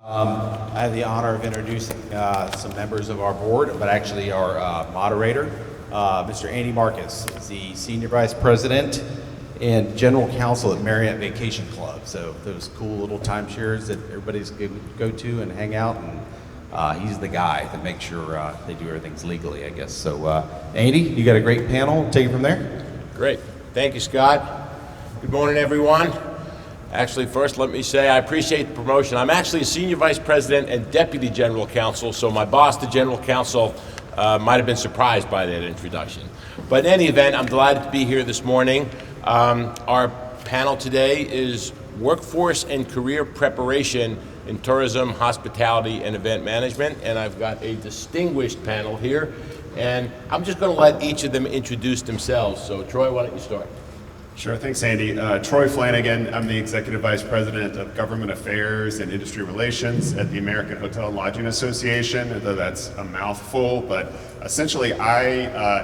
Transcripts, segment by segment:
I have the honor of introducing some members of our board, but actually our moderator, Mr. Andy Marcus is the Senior Vice President and General Counsel at Marriott Vacation Club. So those cool little timeshares that everybody's go to and hang out, and he's the guy that makes sure they do everything's legally, I guess. So Andy, you got a great panel. Take it from there. Great. Thank you, Scott. Good morning, everyone. Actually, first, let me say I appreciate the promotion. I'm actually a Senior Vice President and Deputy General Counsel, so my boss, the General Counsel, might have been surprised by that introduction. But in any event, I'm delighted to be here this morning. Our panel today is Workforce and Career Preparation in Tourism, Hospitality, and Event Management, and I've got a distinguished panel here, and I'm just going to let each of them introduce themselves. So, Troy, why don't you start? Sure, thanks, Andy. Troy Flanagan, I'm the Executive Vice President of Government Affairs and Industry Relations at the American Hotel and Lodging Association, though that's a mouthful, but essentially I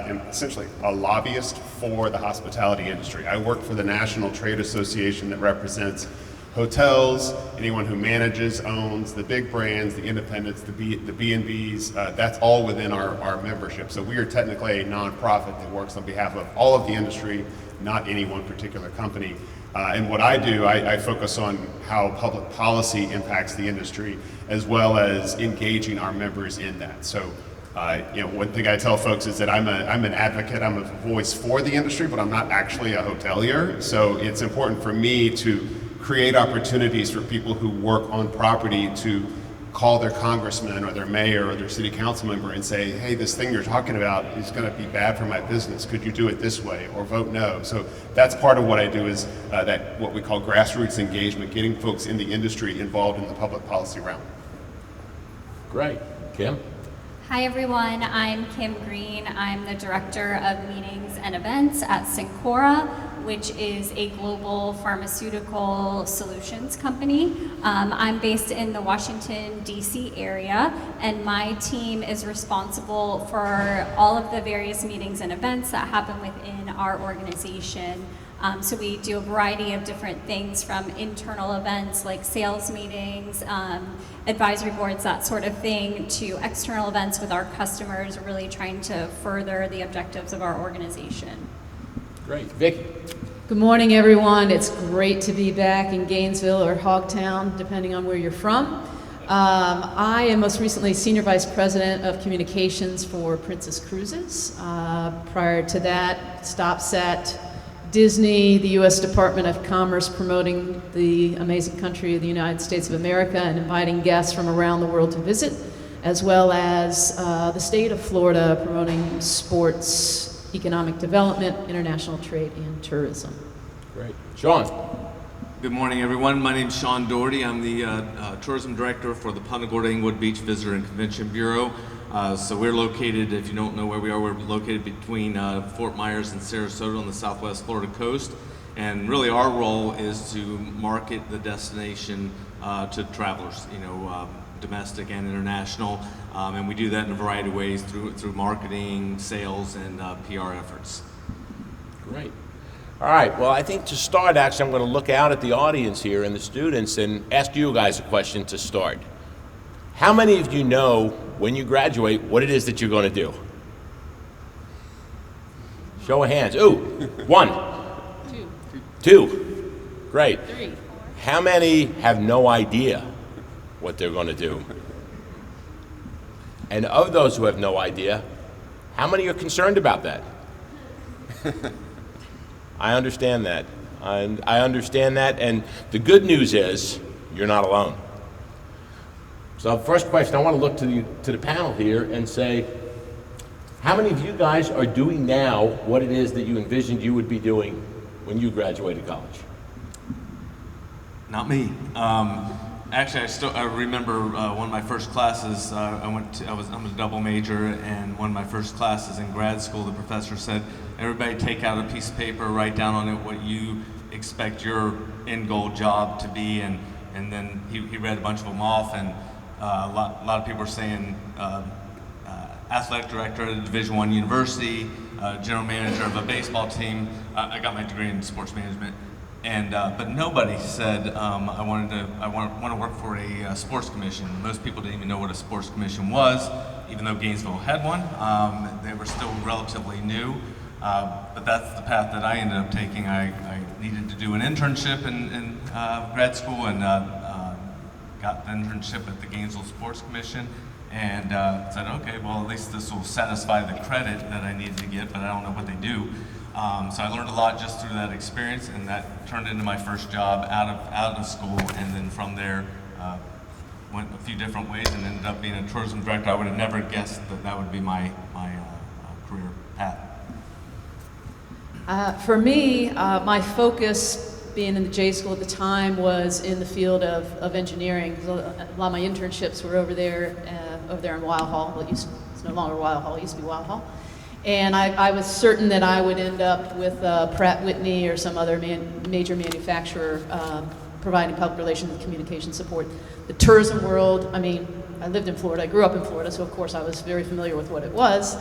am essentially a lobbyist for the hospitality industry. I work for the National Trade Association that represents hotels, anyone who manages, owns, the big brands, the independents, the B&Bs, that's all within our membership. So we are technically a nonprofit that works on behalf of all of the industry, not any one particular company. And what I do, I focus on how public policy impacts the industry, as well as engaging our members in that. So, one thing I tell folks is that I'm an advocate, I'm a voice for the industry, but I'm not actually a hotelier. So it's important for me to create opportunities for people who work on property to call their congressman or their mayor or their city council member and say, hey, this thing you're talking about is going to be bad for my business. Could you do it this way, or vote no? So that's part of what I do, is that what we call grassroots engagement, getting folks in the industry involved in the public policy realm. Great. Kim? Hi everyone, I'm Kim Green. I'm the Director of Meetings and Events at Syncora, which is a global pharmaceutical solutions company. I'm based in the Washington, D.C. area, and my team is responsible for all of the various meetings and events that happen within our organization. So we do a variety of different things, from internal events like sales meetings, advisory boards, that sort of thing, to external events with our customers, really trying to further the objectives of our organization. Great. Vicki? Good morning, everyone. It's great to be back in Gainesville or Hogtown, depending on where you're from. I am most recently Senior Vice President of Communications for Princess Cruises. Prior to that, stops at Disney, the U.S. Department of Commerce, promoting the amazing country of the United States of America and inviting guests from around the world to visit, as well as the state of Florida, promoting sports, economic development, international trade, and tourism. Great. Sean? Good morning, everyone. My name is Sean Doherty. I'm the Tourism Director for the Punta Gorda Inglewood Beach Visitor and Convention Bureau. So we're located, if you don't know where we are, we're located between Fort Myers and Sarasota on the southwest Florida coast. And really our role is to market the destination to travelers, domestic and international. And we do that in a variety of ways through marketing, sales, and PR efforts. Great. All right, well, I think to start, actually, I'm going to look out at the audience here and the students and ask you guys a question to start. How many of you know, when you graduate, what it is that you're going to do? Show of hands. Ooh, one. Two. Great. Three. How many have no idea what they're going to do? And of those who have no idea, how many are concerned about that? I understand that. I understand that, and the good news is you're not alone. So first question, I want to look to the panel here and say, how many of you guys are doing now what it is that you envisioned you would be doing when you graduated college? Not me. Actually, I remember one of my first classes. I'm a double major, and one of my first classes in grad school, the professor said, "Everybody take out a piece of paper, write down on it what you expect your end goal job to be," and then he read a bunch of them off, and a lot of people were saying athletic director at a Division I university, general manager of a baseball team. I got my degree in sports management. And but nobody said I want to work for a sports commission. Most people didn't even know what a sports commission was, even though Gainesville had one. They were still relatively new, but that's the path that I ended up taking. I needed to do an internship in grad school, and got the internship at the Gainesville Sports Commission, and said, okay, well, at least this will satisfy the credit that I needed to get, but I don't know what they do. So I learned a lot just through that experience, and that turned into my first job out of school, and then from there went a few different ways and ended up being a tourism director. I would have never guessed that that would be my career path. For me, my focus being in the J School at the time was in the field of engineering. A lot of my internships were over there in Weil Hall. Well, it's no longer Weil Hall, it used to be Weil Hall. And I was certain that I would end up with Pratt Whitney or some other major manufacturer providing public relations and communication support. The tourism world, I mean, I lived in Florida, I grew up in Florida, so of course I was very familiar with what it was,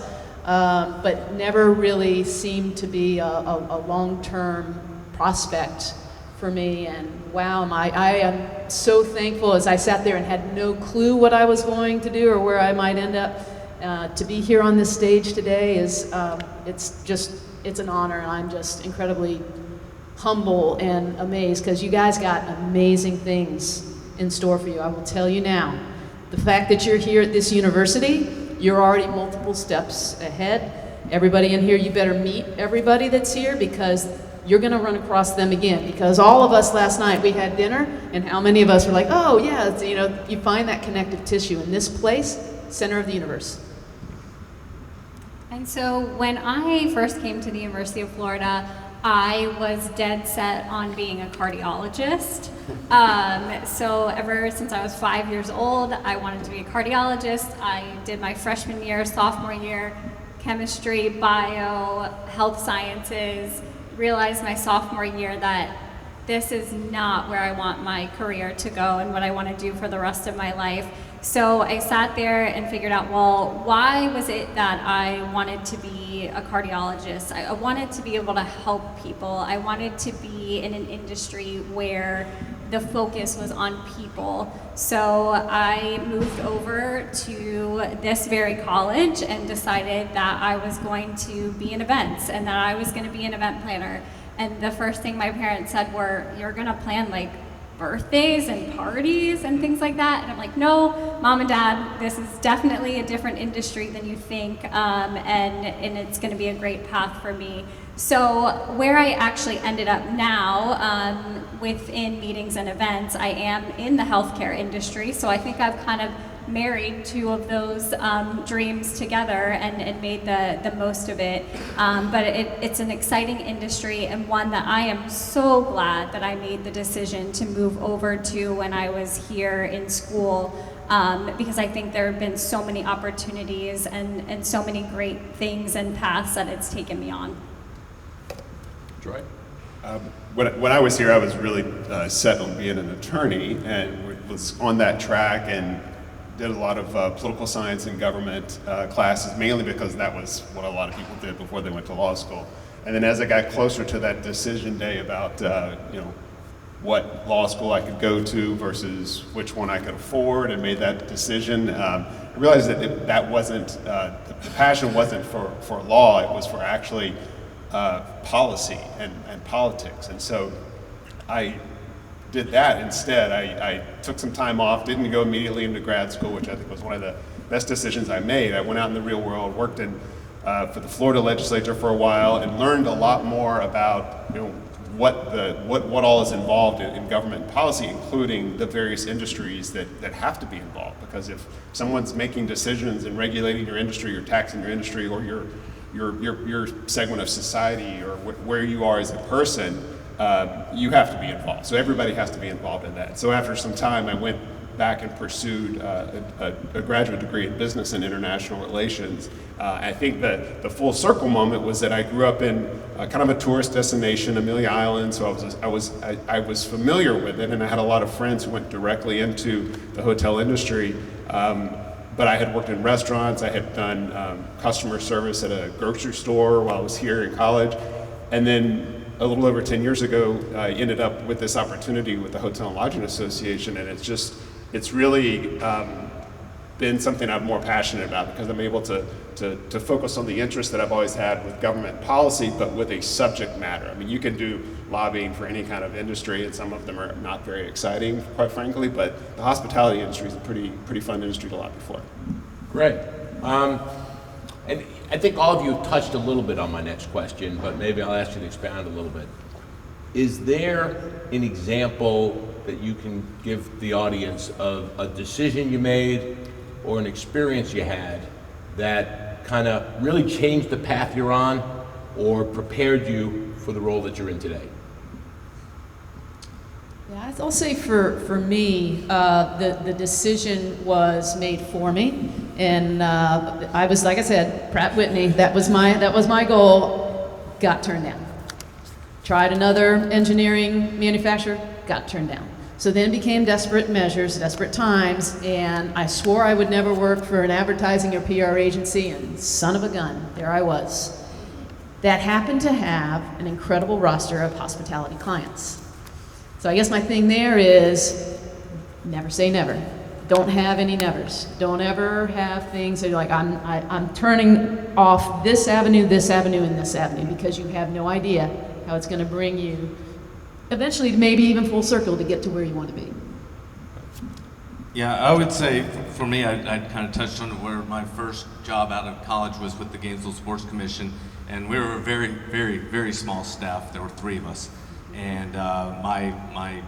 but never really seemed to be a long-term prospect for me. And wow, I am so thankful as I sat there and had no clue what I was going to do or where I might end up. To be here on this stage today is, it's an honor, and I'm just incredibly humble and amazed because you guys got amazing things in store for you. I will tell you now, the fact that you're here at this university, you're already multiple steps ahead. Everybody in here, you better meet everybody that's here because you're gonna run across them again, because all of us last night, we had dinner, and how many of us were like, oh yeah, it's, you know, you find that connective tissue in this place, center of the universe. And so when I first came to the University of Florida, I was dead set on being a cardiologist. So ever since I was 5 years old, I wanted to be a cardiologist. I did my freshman year, sophomore year, chemistry, bio, health sciences, realized my sophomore year that this is not where I want my career to go and what I want to do for the rest of my life. So I sat there and figured out, well, why was it that I wanted to be a cardiologist? I wanted to be able to help people. I wanted to be in an industry where the focus was on people. So I moved over to this very college and decided that I was going to be in events and that I was going to be an event planner. And the first thing my parents said were, you're going to plan like birthdays and parties and things like that. And I'm like, no, Mom and Dad, this is definitely a different industry than you think, and it's going to be a great path for me. So where I actually ended up now, within meetings and events, I am in the healthcare industry. So I think I've kind of married two of those dreams together and made the most of it. But it's an exciting industry, and one that I am so glad that I made the decision to move over to when I was here in school, because I think there have been so many opportunities and so many great things and paths that it's taken me on. Troy? When I was here, I was really set on being an attorney and was on that track and did a lot of political science and government classes, mainly because that was what a lot of people did before they went to law school. And then as I got closer to that decision day about what law school I could go to versus which one I could afford, and made that decision, I realized that that wasn't, the passion wasn't for law, it was for actually policy and politics. And so I did that instead. I took some time off, didn't go immediately into grad school, which I think was one of the best decisions I made. I went out in the real world, worked for the Florida legislature for a while, and learned a lot more about what all is involved in government policy, including the various industries that have to be involved. Because if someone's making decisions and regulating your industry or taxing your industry or your segment of society or where you are as a person, you have to be involved. So everybody has to be involved in that. So after some time, I went back and pursued a graduate degree in business and international relations. I think that the full circle moment was that I grew up in kind of a tourist destination, Amelia Island, so I was familiar with it, and I had a lot of friends who went directly into the hotel industry. But I had worked in restaurants, I had done customer service at a grocery store while I was here in college, and then a little over 10 years ago, I ended up with this opportunity with the Hotel and Lodging Association, and it's really been something I'm more passionate about because I'm able to focus on the interests that I've always had with government policy, but with a subject matter. I mean, you can do lobbying for any kind of industry, and some of them are not very exciting, quite frankly, but the hospitality industry is a pretty fun industry to lobby for. Great. And I think all of you touched a little bit on my next question, but maybe I'll ask you to expand a little bit. Is there an example that you can give the audience of a decision you made or an experience you had that kind of really changed the path you're on or prepared you for the role that you're in today? Yeah, I'll say for me, the decision was made for me, and I was, like I said, Pratt Whitney. That was my goal. Got turned down. Tried another engineering manufacturer. Got turned down. So then became Desperate Measures, Desperate Times, and I swore I would never work for an advertising or PR agency, and son of a gun, there I was. That happened to have an incredible roster of hospitality clients. So I guess my thing there is never say never. Don't have any nevers. Don't ever have things that you're like, I'm turning off this avenue, and this avenue, because you have no idea how it's going to bring you eventually maybe even full circle to get to where you want to be. Yeah, I would say for me, I kind of touched on where my first job out of college was with the Gainesville Sports Commission, and we were a very, very, very small staff. There were 3 of us, and my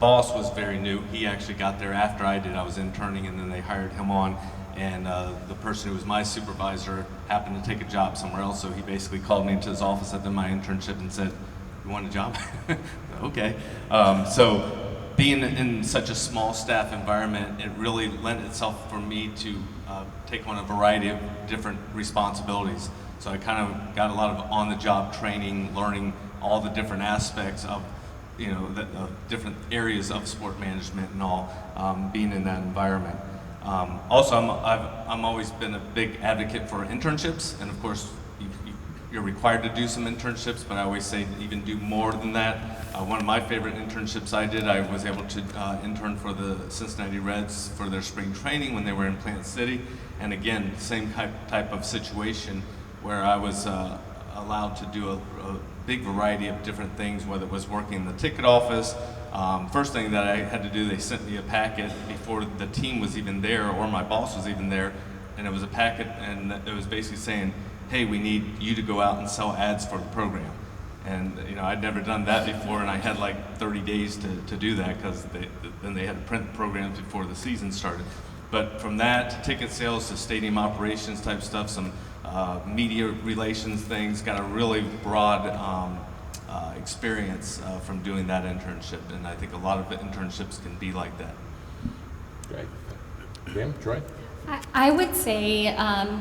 boss was very new. He actually got there after I did. I was interning, and then they hired him on, and the person who was my supervisor happened to take a job somewhere else, so he basically called me into his office at my internship and said, "You want a job?" Okay. So being in such a small staff environment, it really lent itself for me to take on a variety of different responsibilities. So I kind of got a lot of on-the-job training, learning all the different aspects of, the different areas of sport management and all, being in that environment. Also, I'm always been a big advocate for internships, and of course, you're required to do some internships, but I always say to even do more than that. One of my favorite internships I did, I was able to intern for the Cincinnati Reds for their spring training when they were in Plant City. And again, same type of situation where I was allowed to do a big variety of different things, whether it was working in the ticket office. First thing that I had to do, they sent me a packet before the team was even there or my boss was even there, and it was a packet and it was basically saying, "Hey, we need you to go out and sell ads for the program." And I'd never done that before, and I had like 30 days to do that because then they had to print programs before the season started. But from that to ticket sales to stadium operations type stuff, some media relations things, got a really broad experience from doing that internship, and I think a lot of internships can be like that. Great. Kim, Troy? I would say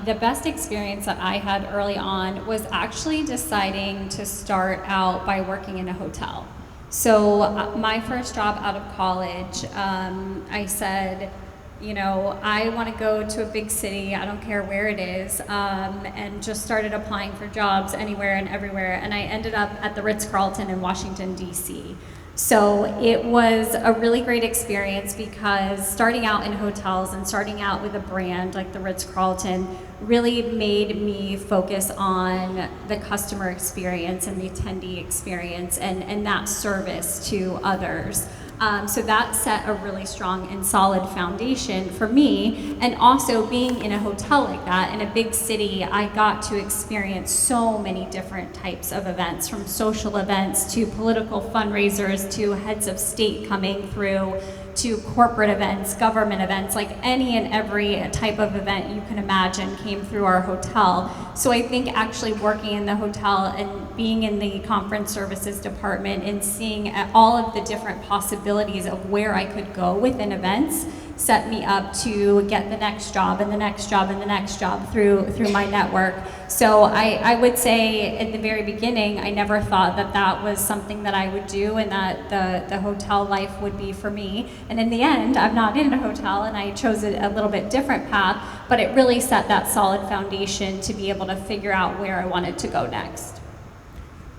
the best experience that I had early on was actually deciding to start out by working in a hotel. So my first job out of college, I said, I want to go to a big city, I don't care where it is, and just started applying for jobs anywhere and everywhere, and I ended up at the Ritz-Carlton in Washington, D.C. So it was a really great experience because starting out in hotels and starting out with a brand like the Ritz-Carlton really made me focus on the customer experience and the attendee experience and that service to others. So that set a really strong and solid foundation for me. And also being in a hotel like that, in a big city, I got to experience so many different types of events, from social events to political fundraisers to heads of state coming through to corporate events, government events, like any and every type of event you can imagine came through our hotel. So I think actually working in the hotel and being in the conference services department and seeing all of the different possibilities of where I could go within events set me up to get the next job and the next job and the next job through my network. So I would say at the very beginning, I never thought that that was something that I would do and that the hotel life would be for me. And in the end, I'm not in a hotel and I chose a little bit different path, but it really set that solid foundation to be able to figure out where I wanted to go next.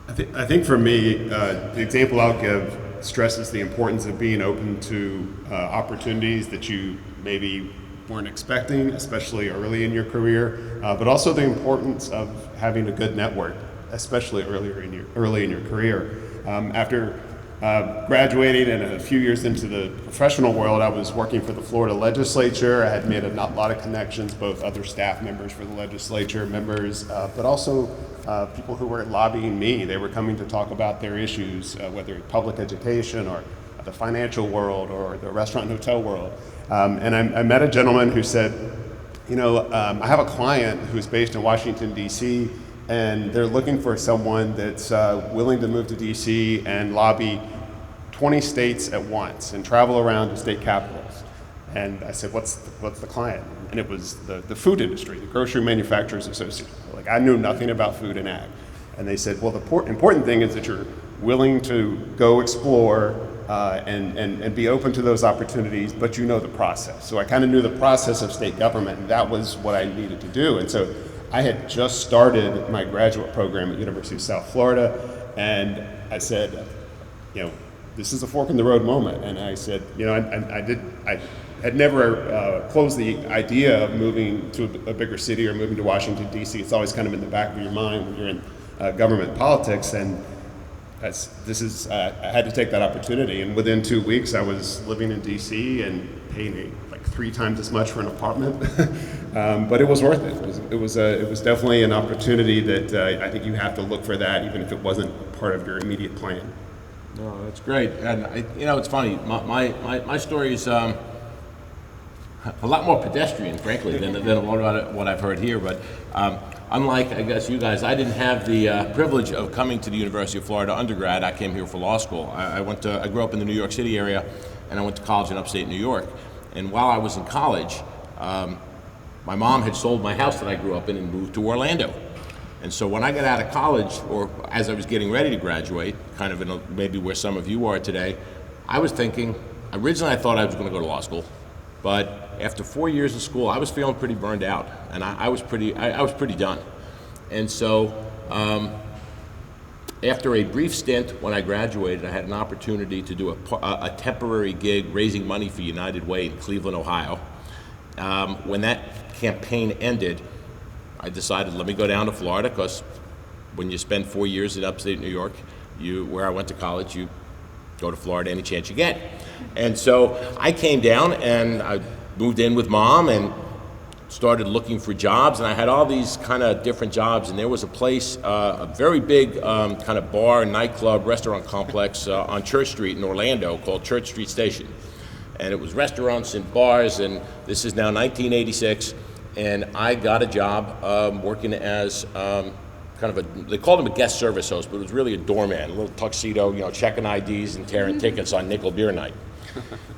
I I think for me, the example I'll give stresses the importance of being open to opportunities that you maybe weren't expecting, especially early in your career, but also the importance of having a good network, especially early in your career. After graduating and a few years into the professional world, I was working for the Florida legislature. I had made a lot of connections, both other staff members for the legislature, members, but also people who were lobbying me. They were coming to talk about their issues, whether it's public education or the financial world or the restaurant and hotel world. And I met a gentleman who said, I have a client who's based in Washington, D.C., and they're looking for someone that's willing to move to DC and lobby 20 states at once and travel around to state capitals. And I said, what's the client? And it was the food industry, the Grocery Manufacturers Association. Like, I knew nothing about food and ag. And they said, well, the important thing is that you're willing to go explore and be open to those opportunities, but you know the process. So I kind of knew the process of state government, and that was what I needed to do. And so I had just started my graduate program at University of South Florida, and I said, this is a fork in the road moment. And I said, I had never closed the idea of moving to a bigger city or moving to Washington, D.C. It's always kind of in the back of your mind when you're in government politics. And I had to take that opportunity. And within 2 weeks, I was living in D.C. and paying like 3 times as much for an apartment. But it was worth it. It was definitely an opportunity that I think you have to look for that, even if it wasn't part of your immediate plan. No, that's great. And it's funny. My story is a lot more pedestrian, frankly, than a lot of what I've heard here. But unlike, I guess, you guys, I didn't have the privilege of coming to the University of Florida undergrad. I came here for law school. I grew up in the New York City area, and I went to college in upstate New York. And while I was in college, my mom had sold my house that I grew up in and moved to Orlando. And so when I got out of college, or as I was getting ready to graduate, kind of maybe where some of you are today, I was thinking, originally I thought I was going to go to law school, but after 4 years of school, I was feeling pretty burned out, and I was pretty done. And so after a brief stint when I graduated, I had an opportunity to do a temporary gig raising money for United Way in Cleveland, Ohio. When that campaign ended, I decided, let me go down to Florida, because when you spend 4 years in upstate New York, where I went to college, you go to Florida any chance you get. And so I came down and I moved in with Mom and started looking for jobs, and I had all these kind of different jobs, and there was a place, a very big kind of bar, nightclub, restaurant complex on Church Street in Orlando called Church Street Station. And it was restaurants and bars, and this is now 1986. And I got a job working as they called him a guest service host, but it was really a doorman, a little tuxedo, checking IDs and tearing tickets on nickel beer night.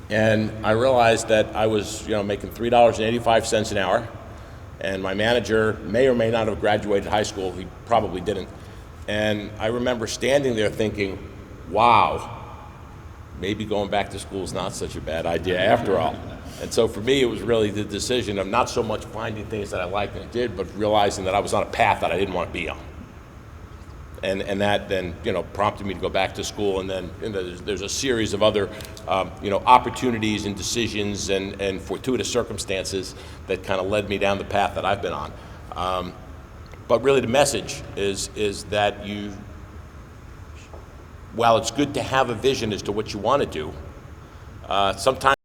And I realized that I was, making $3.85 an hour, and my manager may or may not have graduated high school. He probably didn't. And I remember standing there thinking, wow, maybe going back to school is not such a bad idea after all. And so for me, it was really the decision of not so much finding things that I liked and did, but realizing that I was on a path that I didn't want to be on. And that then, prompted me to go back to school. And then there's a series of other, opportunities and decisions and fortuitous circumstances that kind of led me down the path that I've been on. But really the message is that while it's good to have a vision as to what you want to do, sometimes